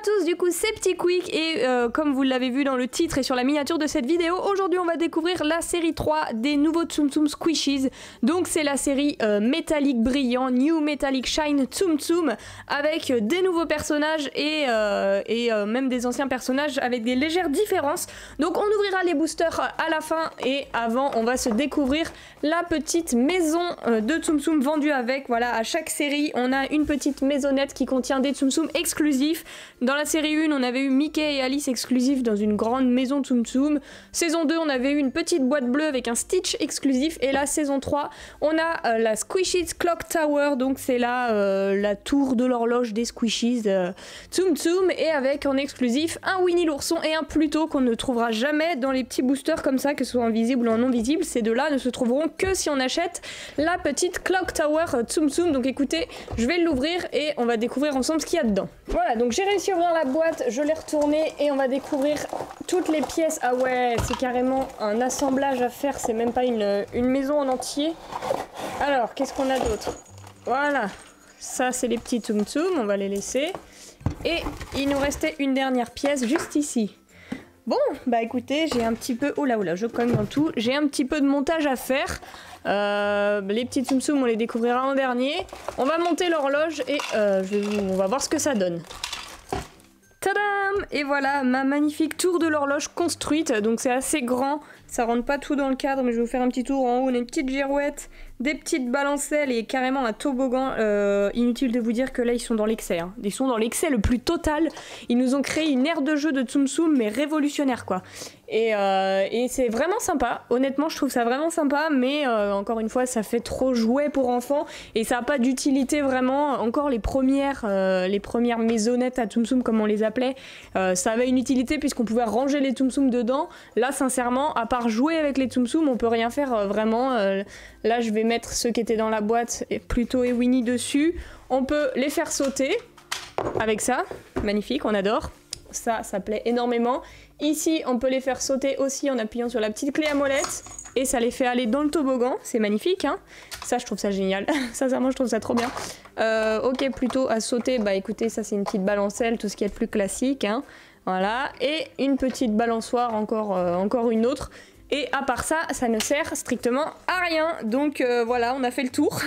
tous, du coup c'est Petit Quick et comme vous l'avez vu dans le titre et sur la miniature de cette vidéo, aujourd'hui on va découvrir la série 3 des nouveaux Tsum Tsum Squishies. Donc c'est la série métallique brillant, New Metallic Shine Tsum Tsum, avec des nouveaux personnages et même des anciens personnages avec des légères différences. Donc on ouvrira les boosters à la fin et avant on va se découvrir la petite maison de Tsum Tsum vendue avec. Voilà, à chaque série on a une petite maisonnette qui contient des Tsum Tsum exclusifs. Dans la série 1 on avait eu Mickey et Alice exclusifs dans une grande maison Tsum Tsum. Saison 2 on avait eu une petite boîte bleue avec un Stitch exclusif, et la saison 3 on a la Squishies Clock Tower, donc c'est la tour de l'horloge des Squishies Tsum Tsum, et avec en exclusif un Winnie l'ourson et un Pluto qu'on ne trouvera jamais dans les petits boosters comme ça, que ce soit en visible ou en non visible. Ces deux-là ne se trouveront que si on achète la petite Clock Tower Tsum Tsum. Donc écoutez, je vais l'ouvrir et on va découvrir ensemble ce qu'il y a dedans. Voilà, donc j'ai réussi à ouvrir la boîte, je l'ai retournée et on va découvrir toutes les pièces. Ah ouais, c'est carrément un assemblage à faire, c'est même pas une maison en entier. Alors, qu'est-ce qu'on a d'autre? Voilà, ça c'est les petits Tsum Tsum, on va les laisser. Et il nous restait une dernière pièce juste ici. Bon, bah écoutez, j'ai un petit peu... Oh là, je cogne dans tout. J'ai un petit peu de montage à faire. Les petits Tsum Tsum, on les découvrira en dernier. On va monter l'horloge et on va voir ce que ça donne. Tadam! Et voilà, ma magnifique tour de l'horloge construite. Donc c'est assez grand, ça rentre pas tout dans le cadre, mais je vais vous faire un petit tour. En haut, on a une petite girouette, des petites balancelles et carrément un toboggan. Inutile de vous dire que là, ils sont dans l'excès. Hein. Ils sont dans l'excès le plus total. Ils nous ont créé une aire de jeu de Tsum Tsum, mais révolutionnaire, quoi. Et c'est vraiment sympa. Honnêtement, je trouve ça vraiment sympa, mais encore une fois, ça fait trop jouet pour enfants et ça n'a pas d'utilité vraiment. Encore les premières maisonnettes à Tsum Tsum, comme on les appelait, ça avait une utilité puisqu'on pouvait ranger les Tsum Tsum dedans. Là, sincèrement, à part jouer avec les Tsum Tsum, on peut rien faire vraiment. Là, je vais mettre ceux qui étaient dans la boîte, Pluto et Winnie dessus. On peut les faire sauter avec ça. Magnifique, on adore. Ça plaît énormément. Ici, on peut les faire sauter aussi en appuyant sur la petite clé à molette et ça les fait aller dans le toboggan. C'est magnifique, hein. Ça, je trouve ça génial. Sincèrement, je trouve ça trop bien. Ok, plutôt à sauter, bah écoutez, ça c'est une petite balancelle, tout ce qui est plus classique, hein. Voilà, et une petite balançoire, encore une autre. Et à part ça, ça ne sert strictement à rien. Donc voilà, on a fait le tour.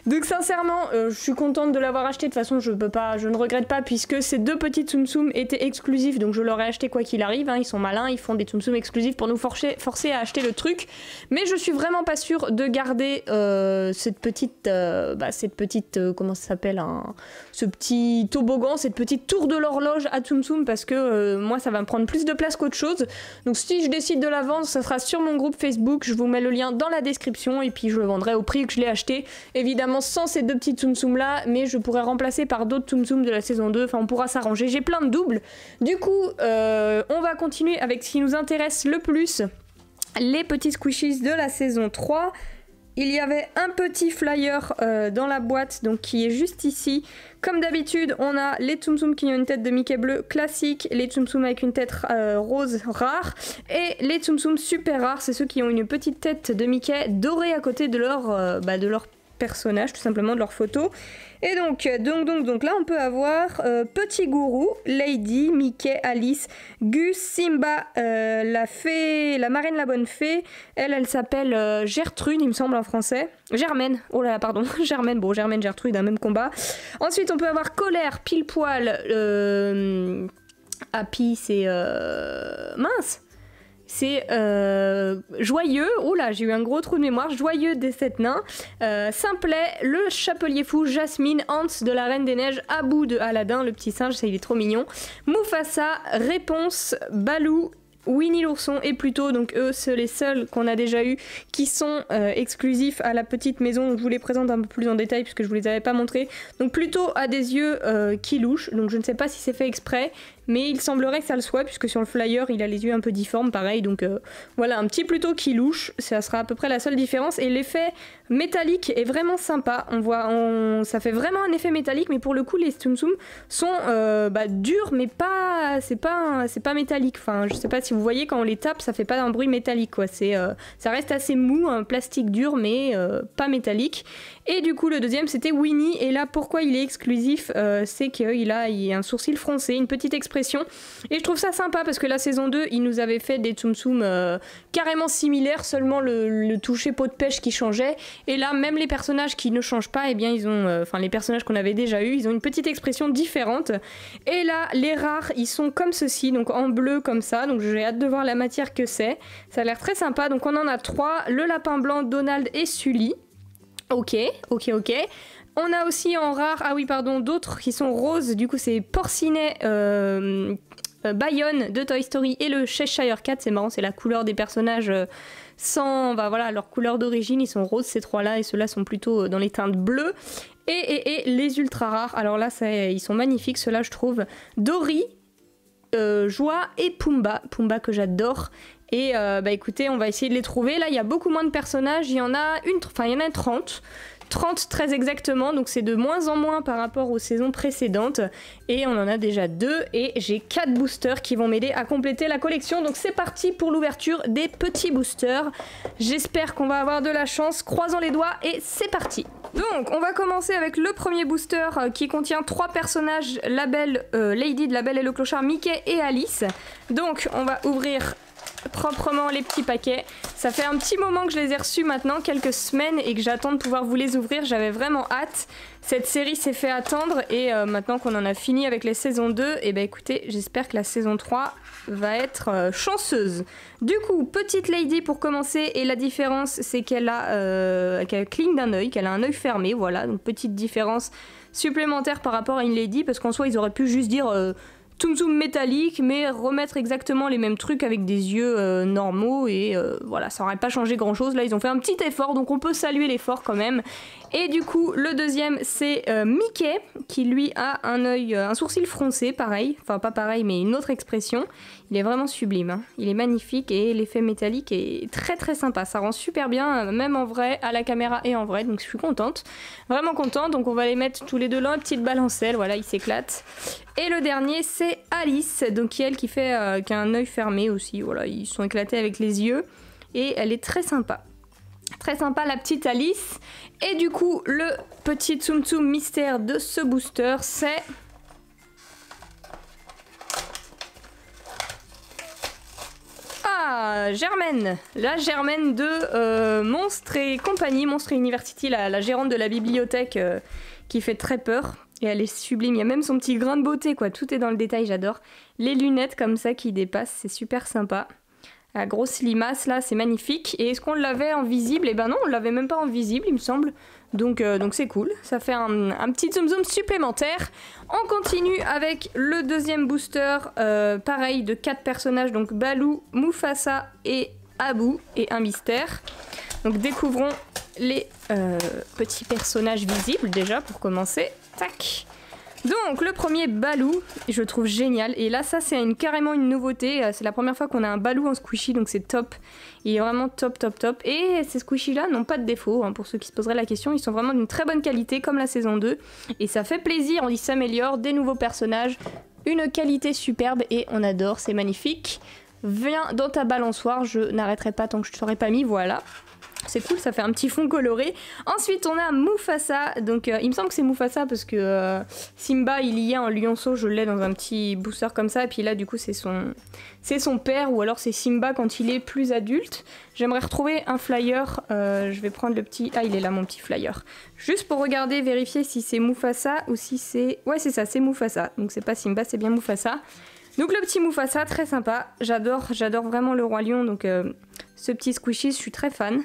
Donc sincèrement, je suis contente de l'avoir acheté. De toute façon, je ne regrette pas puisque ces deux petits Tsum Tsum étaient exclusifs. Donc je l'aurais acheté quoi qu'il arrive. Hein. Ils sont malins, ils font des Tsum Tsum exclusifs pour nous forcer à acheter le truc. Mais je suis vraiment pas sûre de garder cette petite, comment ça s'appelle, ce petit toboggan, cette petite tour de l'horloge à Tsum Tsum, parce que moi ça va me prendre plus de place qu'autre chose. Donc si je décide de la vendre, ça sera sur mon groupe Facebook. Je vous mets le lien dans la description et puis je le vendrai au prix que je l'ai acheté. Évidemment sans ces deux petits Tsum Tsum là, mais je pourrais remplacer par d'autres Tsum Tsum de la saison 2. Enfin, on pourra s'arranger. J'ai plein de doubles. Du coup, on va continuer avec ce qui nous intéresse le plus, les petits Squishies de la saison 3. Il y avait un petit flyer dans la boîte, donc qui est juste ici. Comme d'habitude, on a les Tsum Tsum qui ont une tête de Mickey bleu classique, les Tsum Tsum avec une tête rose rare, et les Tsum Tsum super rares, c'est ceux qui ont une petite tête de Mickey dorée à côté de leur personnage, tout simplement, de leur photo. Et donc là on peut avoir Petit Gourou, Lady, Mickey, Alice, Gus, Simba, la fée, la marraine la bonne fée. Elle s'appelle Gertrude, il me semble en français. Germaine, oh là là, pardon, Germaine, bon, Germaine, Gertrude, un même combat. Ensuite on peut avoir Colère, Pile Poil, Happy, c'est mince. C'est Joyeux, oh là j'ai eu un gros trou de mémoire, Joyeux des 7 nains, Simplet, le Chapelier Fou, Jasmine, Hans de la Reine des Neiges, Abou de Aladdin, le petit singe, ça il est trop mignon, Mufasa, Réponse, Balou, Winnie l'ourson et Pluto, donc eux c'est les seuls qu'on a déjà eu qui sont exclusifs à la petite maison. Donc je vous les présente un peu plus en détail puisque je vous les avais pas montrés. Donc Pluto a des yeux qui louchent, donc je ne sais pas si c'est fait exprès, mais il semblerait que ça le soit puisque sur le flyer il a les yeux un peu difformes pareil. Donc voilà, un petit Pluto qui louche, ça sera à peu près la seule différence. Et l'effet métallique est vraiment sympa, ça fait vraiment un effet métallique, mais pour le coup les Tsum Tsum sont durs, mais pas, c'est pas métallique. Enfin je sais pas si vous voyez quand on les tape, ça fait pas un bruit métallique quoi. Ça reste assez mou, un plastique dur mais pas métallique. Et du coup le deuxième c'était Winnie, et là pourquoi il est exclusif, c'est qu'il a un sourcil froncé, une petite expression, et je trouve ça sympa parce que la saison 2 il nous avait fait des Tsum Tsum carrément similaires, seulement le toucher pot de pêche qui changeait, et là même les personnages qui ne changent pas, et bien ils ont, enfin les personnages qu'on avait déjà eu, ils ont une petite expression différente. Et là les rares ils sont comme ceci, donc en bleu comme ça, donc j'ai hâte de voir la matière que c'est, ça a l'air très sympa. Donc on en a 3, le lapin blanc, Donald et Sully. Ok. On a aussi en rare, ah oui pardon, d'autres qui sont roses, du coup c'est Porcinet, Bayonne de Toy Story et le Cheshire Cat, c'est marrant, c'est la couleur des personnages sans, bah voilà, leur couleur d'origine, ils sont roses ces trois-là, et ceux-là sont plutôt dans les teintes bleues. Et les ultra rares, alors là ils sont magnifiques, ceux-là je trouve, Dory, Joie et Pumba que j'adore. Et bah écoutez, on va essayer de les trouver. Là, il y a beaucoup moins de personnages. Il y en a 30. 30 très exactement. Donc c'est de moins en moins par rapport aux saisons précédentes. Et on en a déjà 2. Et j'ai 4 boosters qui vont m'aider à compléter la collection. Donc c'est parti pour l'ouverture des petits boosters. J'espère qu'on va avoir de la chance. Croisons les doigts et c'est parti. Donc on va commencer avec le premier booster qui contient 3 personnages. La Belle, Lady de La Belle et le Clochard, Mickey et Alice. Donc on va ouvrir proprement les petits paquets. Ça fait un petit moment que je les ai reçus maintenant, quelques semaines, et que j'attends de pouvoir vous les ouvrir. J'avais vraiment hâte. Cette série s'est fait attendre, et maintenant qu'on en a fini avec les saisons 2, et ben écoutez, j'espère que la saison 3 va être chanceuse. Du coup, petite Lady pour commencer, et la différence c'est qu'elle cligne d'un œil, qu'elle a un œil fermé, voilà, donc petite différence supplémentaire par rapport à une Lady, parce qu'en soi ils auraient pu juste dire Tsum Tsum métallique, mais remettre exactement les mêmes trucs avec des yeux normaux, et voilà, ça aurait pas changé grand chose. Là ils ont fait un petit effort, donc on peut saluer l'effort quand même. Et du coup le deuxième c'est Mickey, qui lui a un sourcil froncé, pareil, enfin pas pareil mais une autre expression. Il est vraiment sublime, hein. Il est magnifique, et l'effet métallique est très très sympa, ça rend super bien, même en vrai, à la caméra et en vrai, donc je suis contente, vraiment contente. Donc on va les mettre tous les deux là, petite balancelle, voilà, ils s'éclatent. Et le dernier c'est Alice, donc qui a un œil fermé aussi, voilà, ils sont éclatés avec les yeux, et elle est très sympa. Très sympa la petite Alice. Et du coup le petit Tsum Tsum mystère de ce booster c'est... Germaine, la Germaine de Monstres et compagnie, Monstres University, la gérante de la bibliothèque qui fait très peur, et elle est sublime, il y a même son petit grain de beauté quoi, tout est dans le détail, j'adore. Les lunettes comme ça qui dépassent, c'est super sympa. La grosse limace là, c'est magnifique. Et est-ce qu'on l'avait en visible? Eh ben non, on l'avait même pas en visible il me semble. Donc c'est cool, ça fait un petit zoom zoom supplémentaire. On continue avec le deuxième booster, pareil de 4 personnages, donc Baloo, Mufasa et Abu, et un mystère. Donc découvrons les petits personnages visibles déjà pour commencer. Tac. Donc le premier Baloo, je le trouve génial, et là ça c'est carrément une nouveauté, c'est la première fois qu'on a un Baloo en squishy, donc c'est top, il est vraiment top, et ces squishy là n'ont pas de défaut, hein, pour ceux qui se poseraient la question, ils sont vraiment d'une très bonne qualité comme la saison 2, et ça fait plaisir, ils s'améliorent, des nouveaux personnages, une qualité superbe, et on adore, c'est magnifique. Viens dans ta balançoire, je n'arrêterai pas tant que je ne t'aurai pas mis, voilà. C'est cool, ça fait un petit fond coloré. Ensuite, on a Mufasa. Donc, il me semble que c'est Mufasa parce que Simba, il y a en lionceau, je l'ai dans un petit booster comme ça. Et puis là, du coup, c'est son père, ou alors c'est Simba quand il est plus adulte. J'aimerais retrouver un flyer. Je vais prendre le petit... Ah, il est là, mon petit flyer. Juste pour regarder, vérifier si c'est Mufasa ou si c'est... Ouais, c'est ça, c'est Mufasa. Donc, c'est pas Simba, c'est bien Mufasa. Donc, le petit Mufasa, très sympa. J'adore vraiment le Roi Lion. Donc, ce petit squishy, je suis très fan.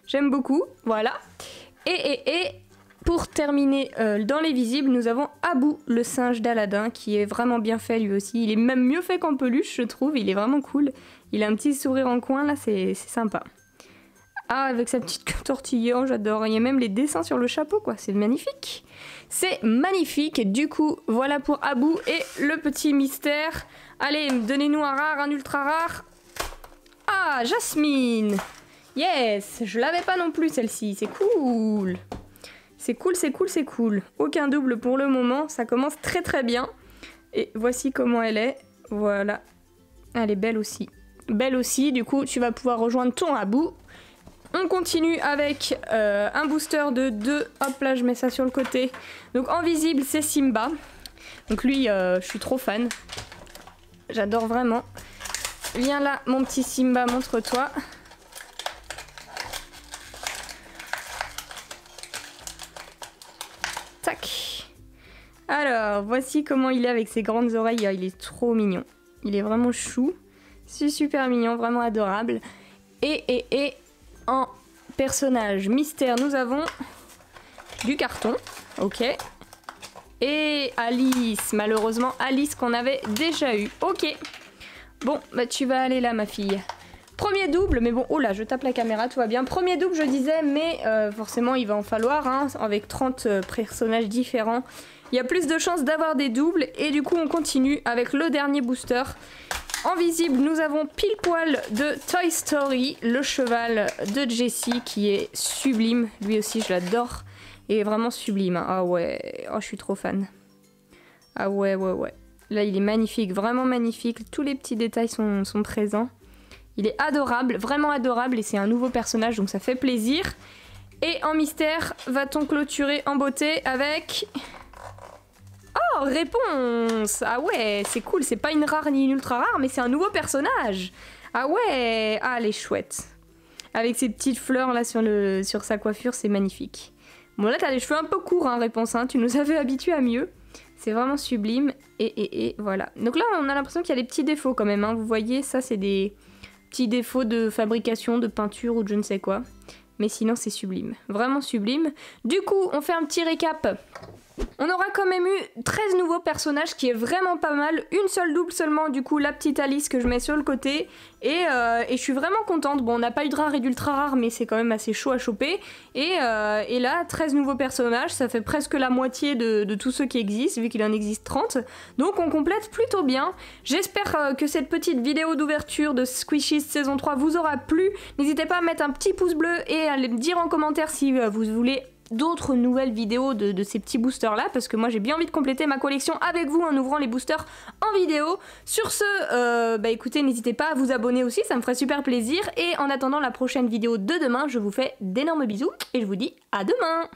J'aime beaucoup, voilà. Et pour terminer dans les visibles, nous avons Abu, le singe d'Aladin, qui est vraiment bien fait lui aussi. Il est même mieux fait qu'en peluche, je trouve. Il est vraiment cool. Il a un petit sourire en coin, là, c'est sympa. Ah, avec sa petite queue tortillée, j'adore. Il y a même les dessins sur le chapeau, quoi. C'est magnifique. C'est magnifique. Du coup, voilà pour Abu et le petit mystère. Allez, donnez-nous un rare, un ultra rare. Ah, Jasmine. Yes, je l'avais pas non plus celle-ci, c'est cool. C'est cool. Aucun double pour le moment, ça commence très très bien. Et voici comment elle est, voilà. Elle est belle aussi. Belle aussi, du coup tu vas pouvoir rejoindre ton Abu. On continue avec un booster de 2. Hop là, je mets ça sur le côté. Donc en visible, c'est Simba. Donc lui, je suis trop fan. J'adore vraiment. Viens là, mon petit Simba, montre-toi. Tac. Alors, voici comment il est avec ses grandes oreilles. Il est trop mignon. Il est vraiment chou. C'est super mignon, vraiment adorable. Et en personnage mystère, nous avons du carton. Ok. Et Alice. Malheureusement, Alice qu'on avait déjà eu. Ok. Bon, bah tu vas aller là, ma fille. Premier double, mais bon, oh là, je tape la caméra, tout va bien. Premier double, je disais, mais forcément, il va en falloir, hein, avec 30 personnages différents. Il y a plus de chances d'avoir des doubles, et du coup, on continue avec le dernier booster. En visible, nous avons pile poil de Toy Story, le cheval de Jessie, qui est sublime. Lui aussi, je l'adore, et vraiment sublime. Hein. Ah ouais, oh, je suis trop fan. Ah ouais. Là, il est magnifique, vraiment magnifique. Tous les petits détails sont présents. Il est adorable, vraiment adorable, et c'est un nouveau personnage, donc ça fait plaisir. Et en mystère, va-t-on clôturer en beauté avec... Oh, réponse! Ah ouais, c'est cool, c'est pas une rare ni une ultra rare, mais c'est un nouveau personnage. Ah ouais, ah, elle est chouette. Avec ces petites fleurs là sur sa coiffure, c'est magnifique. Bon là, t'as les cheveux un peu courts, hein, réponse, hein, tu nous avais habitués à mieux. C'est vraiment sublime, et voilà. Donc là, on a l'impression qu'il y a des petits défauts quand même, hein. Vous voyez, ça c'est des... petits défauts de fabrication, de peinture ou de je ne sais quoi. Mais sinon c'est sublime, vraiment sublime. Du coup on fait un petit récap. On aura quand même eu 13 nouveaux personnages, qui est vraiment pas mal. Une seule double seulement, du coup la petite Alice que je mets sur le côté. Et je suis vraiment contente. Bon, on n'a pas eu de rare et d'ultra rare, mais c'est quand même assez chaud à choper. Et là, 13 nouveaux personnages, ça fait presque la moitié de tous ceux qui existent, vu qu'il en existe 30. Donc on complète plutôt bien. J'espère que cette petite vidéo d'ouverture de Squishies saison 3 vous aura plu. N'hésitez pas à mettre un petit pouce bleu et à me dire en commentaire si vous voulez d'autres nouvelles vidéos de ces petits boosters là, parce que moi j'ai bien envie de compléter ma collection avec vous en ouvrant les boosters en vidéo. Sur ce, bah écoutez, n'hésitez pas à vous abonner aussi, ça me ferait super plaisir. Et en attendant la prochaine vidéo de demain, je vous fais d'énormes bisous et je vous dis à demain.